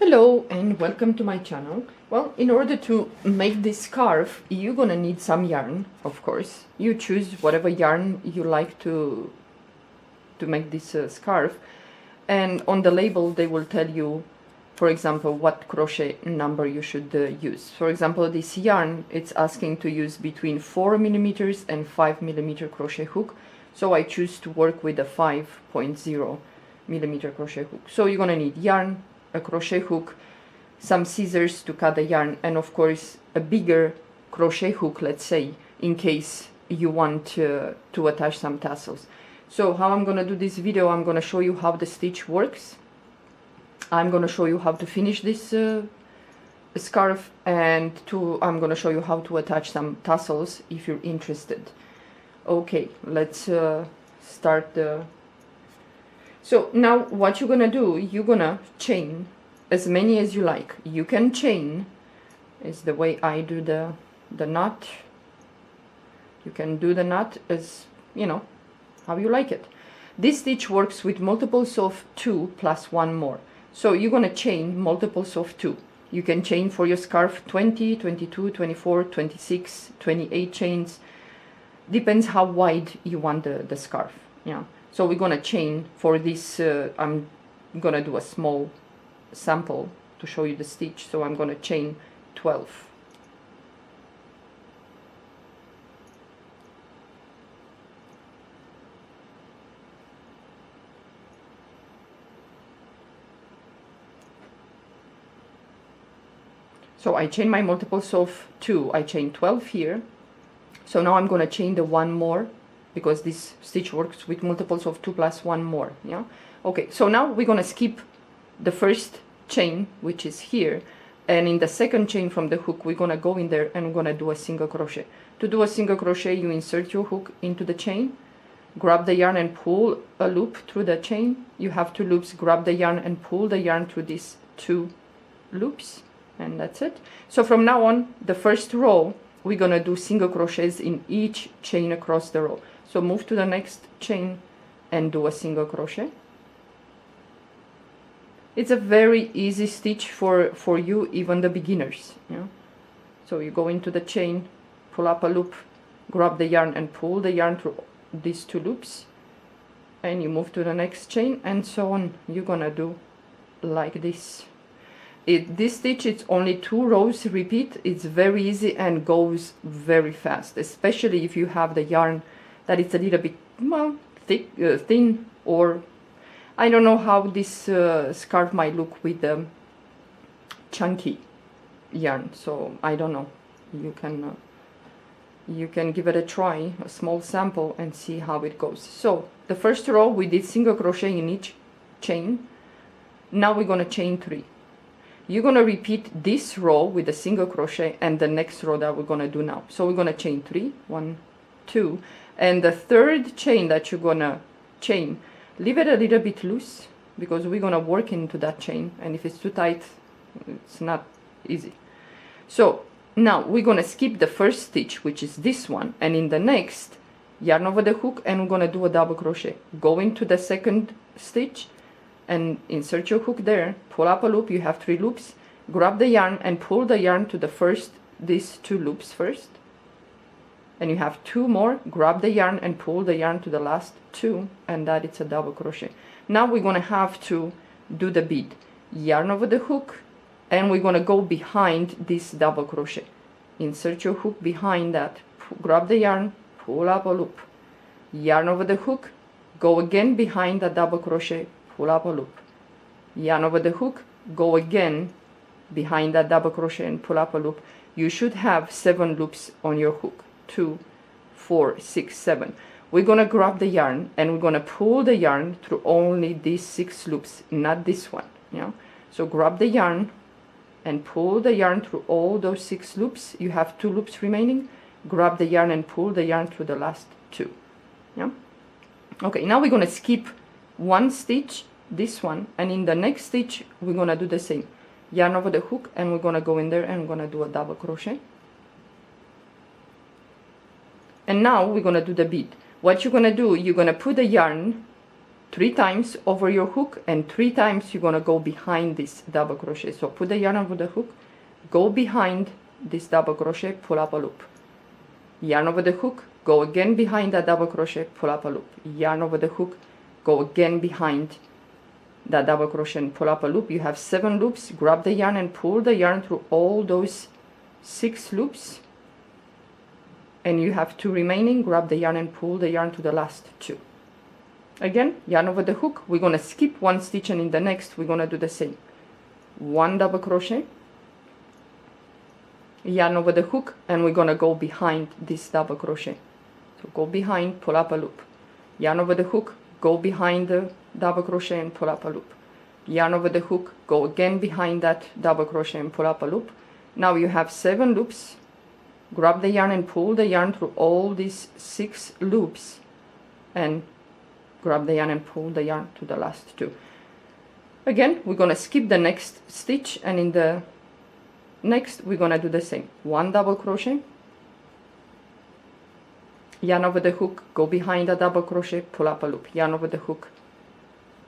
Hello and welcome to my channel. Well, in order to make this scarf, you're gonna need some yarn, of course. You choose whatever yarn you like to make this scarf, and on the label they will tell you, for example, what crochet number you should use. For example, this yarn, it's asking to use between 4 millimeters and 5 millimeter crochet hook, so I choose to work with a 5.0 millimeter crochet hook. So you're gonna need yarn, a crochet hook, some scissors to cut the yarn, and of course a bigger crochet hook, let's say, in case you want to attach some tassels. So how I'm gonna do this video, I'm gonna show you how the stitch works. I'm gonna show you how to finish this scarf, and I'm gonna show you how to attach some tassels if you're interested. Okay, let's start the... So now what you're gonna do, you're gonna chain as many as you like. You can chain, is the way I do the knot. You can do the knot as, you know, how you like it. This stitch works with multiples of 2 plus 1 more. So you're gonna chain multiples of 2. You can chain for your scarf 20, 22, 24, 26, 28 chains. Depends how wide you want the scarf. Yeah. So we're gonna chain for this, I'm gonna do a small sample to show you the stitch, so I'm gonna chain 12. So I chain my multiples of 2, I chain 12 here. So now I'm gonna chain the 1 more, because this stitch works with multiples of 2 plus 1 more. Yeah. Okay, so now we're gonna skip the first chain, which is here, and in the second chain from the hook we're gonna go in there and we're gonna do a single crochet. To do a single crochet, you insert your hook into the chain, grab the yarn and pull a loop through the chain. You have 2 loops, grab the yarn and pull the yarn through these 2 loops, and that's it. So from now on, the first row we're gonna do single crochets in each chain across the row. So move to the next chain and do a single crochet. It's a very easy stitch for you, even the beginners. Yeah. So you go into the chain, pull up a loop, grab the yarn and pull the yarn through these 2 loops, and you move to the next chain, and so on. You're gonna do like this. This stitch, it's only 2 rows repeat. It's very easy and goes very fast, especially if you have the yarn that it's a little bit, well, thick, thin, or I don't know how this scarf might look with the chunky yarn, so I don't know. You can give it a try, a small sample, and see how it goes. So the first row we did single crochet in each chain. Now we're gonna chain 3. You're gonna repeat this row with a single crochet and the next row that we're gonna do now. So we're gonna chain 3, 1, 2, and the third chain that you're gonna chain, leave it a little bit loose, because we're gonna work into that chain, and if it's too tight, it's not easy. So now we're gonna skip the first stitch, which is this one, and in the next, yarn over the hook, and we're gonna do a double crochet. Go into the second stitch and insert your hook there, pull up a loop. You have 3 loops, grab the yarn and pull the yarn to the first, these 2 loops first, and you have 2 more, grab the yarn and pull the yarn to the last 2, and that it's a double crochet. Now we're gonna have to do the bead. Yarn over the hook, and we're gonna go behind this double crochet. Insert your hook behind that, grab the yarn, pull up a loop, yarn over the hook, go again behind that double crochet, pull up a loop, yarn over the hook, go again behind that double crochet and pull up a loop. You should have 7 loops on your hook. 2, 4, 6, 7. We're gonna grab the yarn and we're gonna pull the yarn through only these 6 loops, not this one. Yeah. So grab the yarn and pull the yarn through all those 6 loops. You have 2 loops remaining. Grab the yarn and pull the yarn through the last 2. Yeah. Okay. Now we're gonna skip 1 stitch, this one, and in the next stitch we're gonna do the same. Yarn over the hook, and we're gonna go in there and we're gonna do a double crochet. And now we're gonna do the bead. What you're gonna do, you're gonna put the yarn 3 times over your hook, and 3 times you're gonna go behind this double crochet. So put the yarn over the hook, go behind this double crochet, pull up a loop, yarn over the hook, go again behind that double crochet, pull up a loop, yarn over the hook, go again behind that double crochet and pull up a loop. You have 7 loops. Grab the yarn and pull the yarn through all those 6 loops, and you have 2 remaining. Grab the yarn and pull the yarn to the last 2. Again, yarn over the hook, we're gonna skip 1 stitch, and in the next we're gonna do the same. 1 double crochet, yarn over the hook, and we're gonna go behind this double crochet. So go behind, pull up a loop, yarn over the hook, go behind the double crochet and pull up a loop, yarn over the hook, go again behind that double crochet and pull up a loop. Now you have 7 loops. Grab the yarn and pull the yarn through all these 6 loops, and grab the yarn and pull the yarn to the last 2. Again, we're gonna skip the next stitch, and in the next we're gonna do the same. 1 double crochet, yarn over the hook, go behind a double crochet, pull up a loop, yarn over the hook,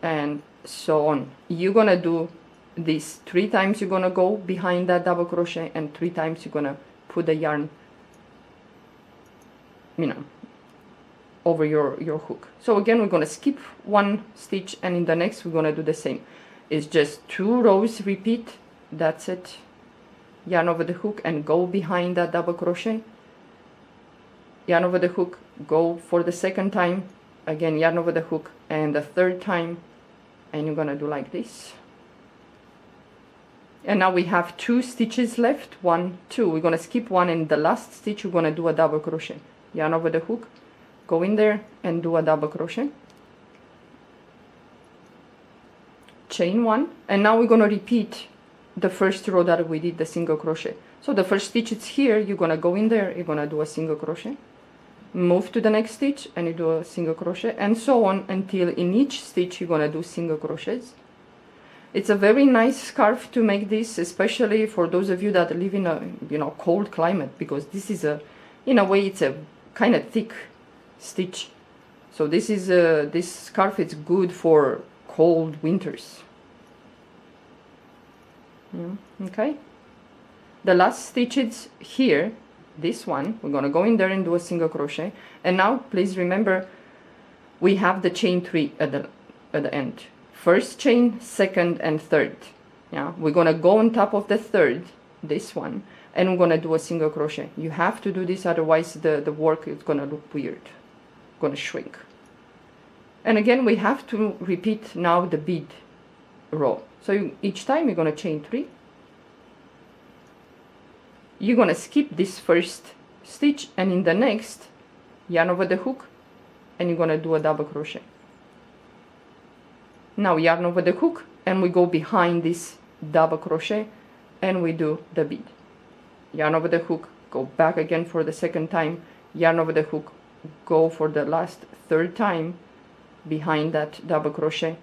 and so on. You're gonna do this 3 times. You're gonna go behind that double crochet, and 3 times you're gonna put the yarn, over your hook. So again, we're gonna skip 1 stitch, and in the next we're gonna do the same. It's just 2 rows, repeat, that's it. Yarn over the hook and go behind that double crochet, yarn over the hook, go for the second time, again yarn over the hook, and the third time, and you're gonna do like this. And now we have 2 stitches left, 1, 2. We're gonna skip 1, and the last stitch we're gonna do a double crochet, yarn over the hook, go in there and do a double crochet, chain 1, and now we're gonna repeat the first row that we did the single crochet. So the first stitch is here, you're gonna go in there, you're gonna do a single crochet, move to the next stitch and you do a single crochet, and so on until in each stitch you're gonna do single crochets. It's a very nice scarf to make this, especially for those of you that live in a cold climate, because this is in a way it's a kind of thick stitch. So this scarf is good for cold winters. Okay, the last stitch is here, this one, we're gonna go in there and do a single crochet. And now please remember, we have the chain 3 at the end. First chain, second and third. Yeah, we're gonna go on top of the third, this one, and we're gonna do a single crochet. You have to do this, otherwise the work is gonna look weird, gonna shrink. And again, we have to repeat now the bead row. So each time you're gonna chain 3, you're gonna skip this first stitch, and in the next yarn over the hook and you're gonna do a double crochet. Now yarn over the hook and we go behind this double crochet and we do the bead. Yarn over the hook, go back again for the second time, yarn over the hook, go for the last third time behind that double crochet,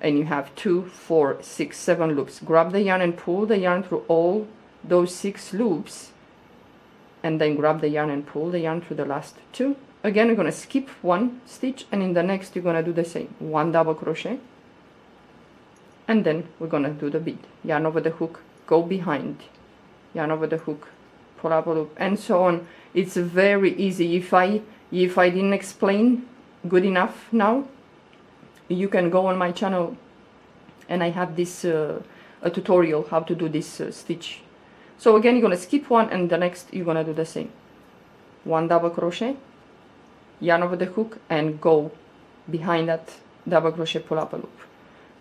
and you have 2, 4, 6, 7 loops. Grab the yarn and pull the yarn through all those 6 loops, and then grab the yarn and pull the yarn through the last 2. Again, you're gonna skip 1 stitch, and in the next you're gonna do the same. 1 double crochet, and then we're gonna do the bead. Yarn over the hook, go behind, yarn over the hook, pull up a loop, and so on. It's very easy. If I didn't explain good enough now, you can go on my channel and I have this a tutorial how to do this stitch. So again, you're gonna skip 1, and the next you're gonna do the same. 1 double crochet, yarn over the hook, and go behind that double crochet, pull up a loop.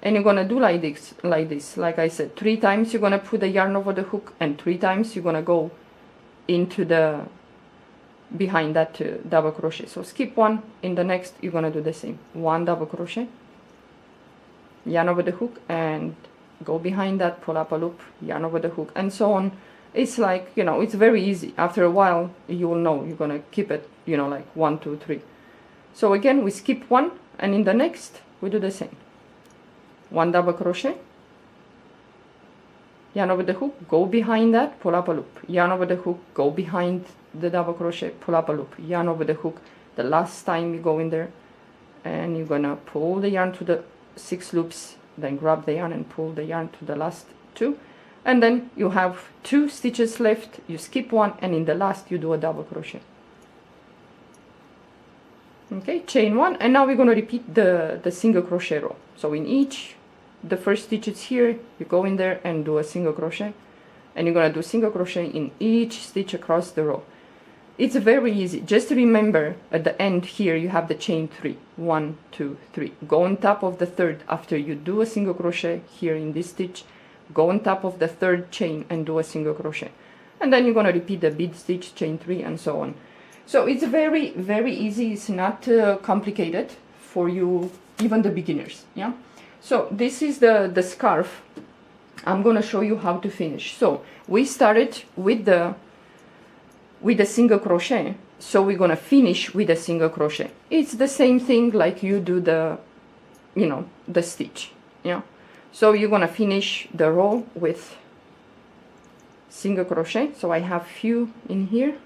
And you're gonna do like this, like I said, 3 times you're gonna put the yarn over the hook, and 3 times you're gonna go into the behind that double crochet. So skip 1, in the next you're gonna do the same. 1 double crochet, yarn over the hook, and go behind that, pull up a loop, yarn over the hook, and so on. It's like, it's very easy. After a while you will know. You're gonna keep it, like 1, 2, 3. So again, we skip 1, and in the next we do the same. 1 double crochet, yarn over the hook, go behind that, pull up a loop, yarn over the hook, go behind the double crochet, pull up a loop, yarn over the hook. The last time you go in there and you're gonna pull the yarn to the 6 loops, then grab the yarn and pull the yarn to the last 2, and then you have 2 stitches left, you skip 1, and in the last you do a double crochet. Okay, chain 1, and now we're going to repeat the single crochet row. So in each, the first stitch is here, you go in there and do a single crochet, and you're going to do single crochet in each stitch across the row. It's very easy. Just remember at the end here you have the chain 3. 1, 2, 3. Go on top of the third after you do a single crochet here in this stitch. Go on top of the third chain and do a single crochet. And then you're going to repeat the bead stitch, chain 3, and so on. So it's very, very easy. It's not complicated for you, even the beginners. Yeah. So this is the scarf. I'm going to show you how to finish. So we started with the single crochet, so we're gonna finish with a single crochet. It's the same thing like you do the, you know, the stitch. Yeah. So you're gonna finish the row with single crochet. So I have few in here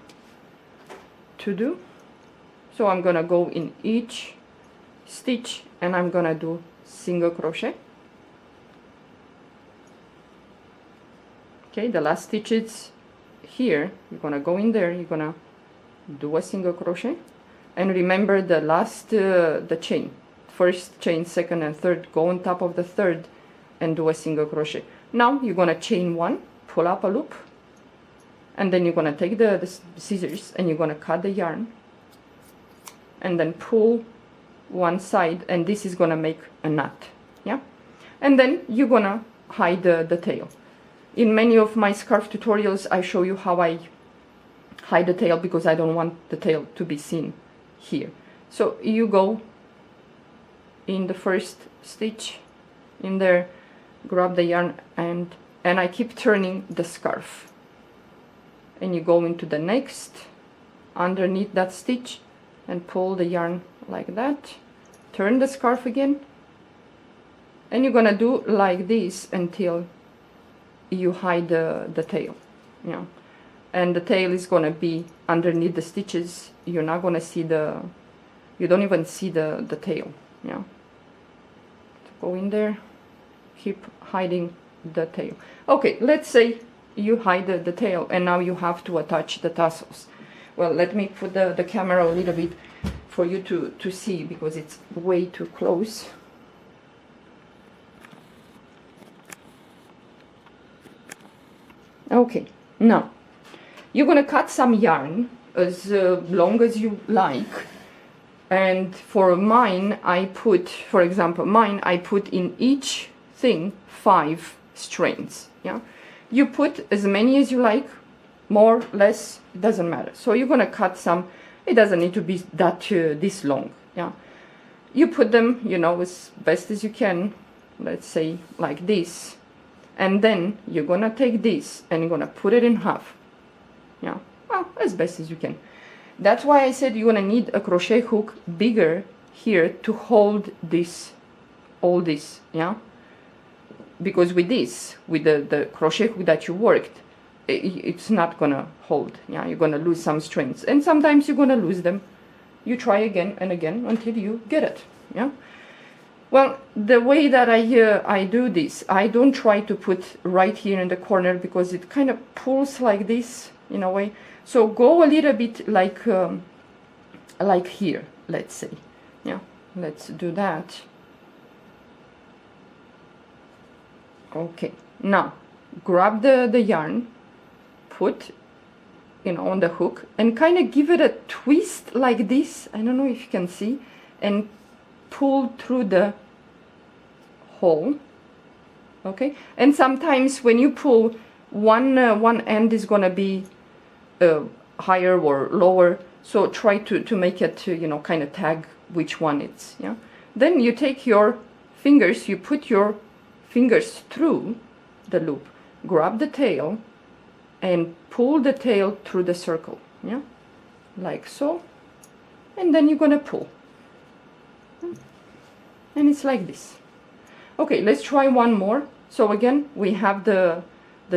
to do. So I'm gonna go in each stitch and I'm gonna do single crochet. Okay, the last stitch is here. You're gonna go in there, you're gonna do a single crochet, and remember the last the chain, first chain, second and third, go on top of the third and do a single crochet. Now you're gonna chain 1, pull up a loop, and then you're gonna take the scissors and you're gonna cut the yarn and then pull one side, and this is gonna make a knot. Yeah, and then you're gonna hide the tail. In many of my scarf tutorials, I show you how I hide the tail because I don't want the tail to be seen here. So you go in the first stitch in there, grab the yarn, and I keep turning the scarf. And you go into the next, underneath that stitch, and pull the yarn like that. Turn the scarf again. And you're gonna do like this until you hide the tail, you know, and the tail is gonna be underneath the stitches. You're not gonna see you don't even see the tail. Yeah, so go in there, keep hiding the tail. Okay, let's say you hide the tail and now you have to attach the tassels. Well, let me put the camera a little bit for you to see because it's way too close. Okay, now you're gonna cut some yarn as long as you like, and for mine I put, for example, I put in each thing 5 strands. Yeah, you put as many as you like, more, less, it doesn't matter. So you're gonna cut some. It doesn't need to be that this long. Yeah, you put them, you know, as best as you can. Let's say like this. And then you're gonna take this and you're gonna put it in half. Yeah, well, as best as you can. That's why I said you're gonna need a crochet hook bigger here to hold this, all this, yeah? Because with this, with the crochet hook that you worked, it's not gonna hold, yeah? You're gonna lose some strands, and sometimes you're gonna lose them. You try again and again until you get it, yeah? Well, the way that I do this, I don't try to put right here in the corner because it kind of pulls like this in a way. So go a little bit like here, let's say. Yeah, let's do that. Okay, now grab the yarn, put, you know, on the hook, and kind of give it a twist like this. I don't know if you can see, and pull through the hole. Okay, and sometimes when you pull, one end is gonna be higher or lower, so try to make it, you know, kind of tag which one it's. Yeah, then you take your fingers, you put your fingers through the loop, grab the tail and pull the tail through the circle. Yeah, like so, and then you're gonna pull. And it's like this. Okay, let's try one more. So again, we have the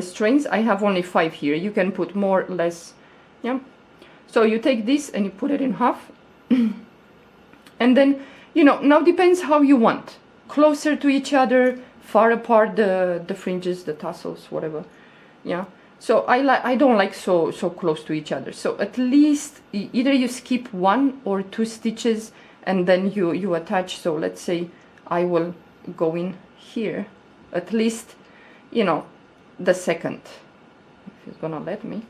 strings. I have only 5 here. You can put more, less. Yeah. So you take this and you put it in half. And then you know, now depends how you want. Closer to each other, far apart, the fringes, the tassels, whatever. Yeah. So I don't like so close to each other. So at least either you skip 1 or 2 stitches and then you attach. So let's say I will go in here, at least, you know, the second, if it's gonna let me.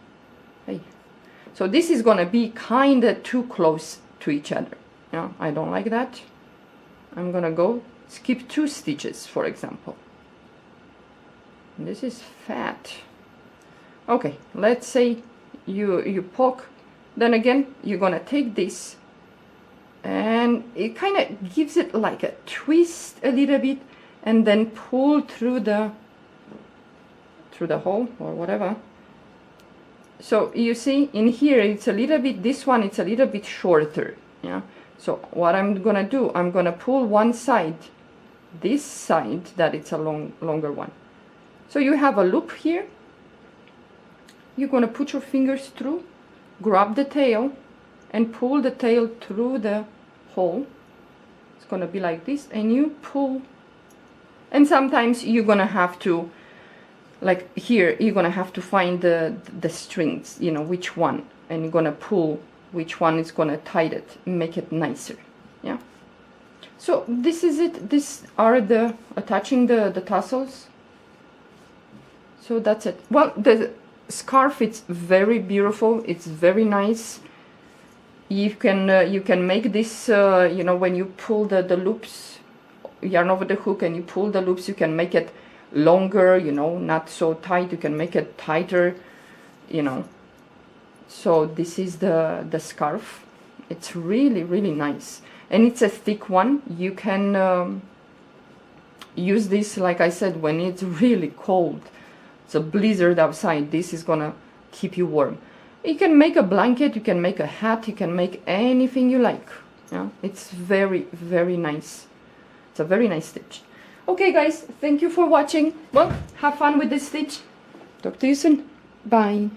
Hey. So this is gonna be kind of too close to each other. Yeah, I don't like that. I'm gonna go skip 2 stitches, for example. This is fat. Okay, let's say you poke, then again you're gonna take this and it kind of gives it like a twist a little bit and then pull through the hole or whatever. So you see in here it's a little bit, this one it's a little bit shorter. Yeah. So what I'm gonna do, I'm gonna pull one side, this side that it's a longer one. So you have a loop here. You're gonna put your fingers through, grab the tail and pull the tail through the hole. It's gonna be like this, and you pull. And sometimes you're gonna have to, like here, you're gonna have to find the strings, you know, which one, and you're gonna pull which one is gonna tie it, make it nicer. Yeah. So this is it. These are the attaching the tassels. So that's it. Well, the scarf, it's very beautiful. It's very nice. You can make this, you know, when you pull the loops, yarn over the hook and you pull the loops, you can make it longer, you know, not so tight. You can make it tighter, you know. So this is the scarf. It's really, really nice. And it's a thick one. You can use this, like I said, when it's really cold. It's a blizzard outside. This is gonna keep you warm. You can make a blanket, you can make a hat, you can make anything you like. Yeah, it's very, very nice. It's a very nice stitch. Okay guys, thank you for watching. Well, have fun with this stitch. Talk to you soon. Bye.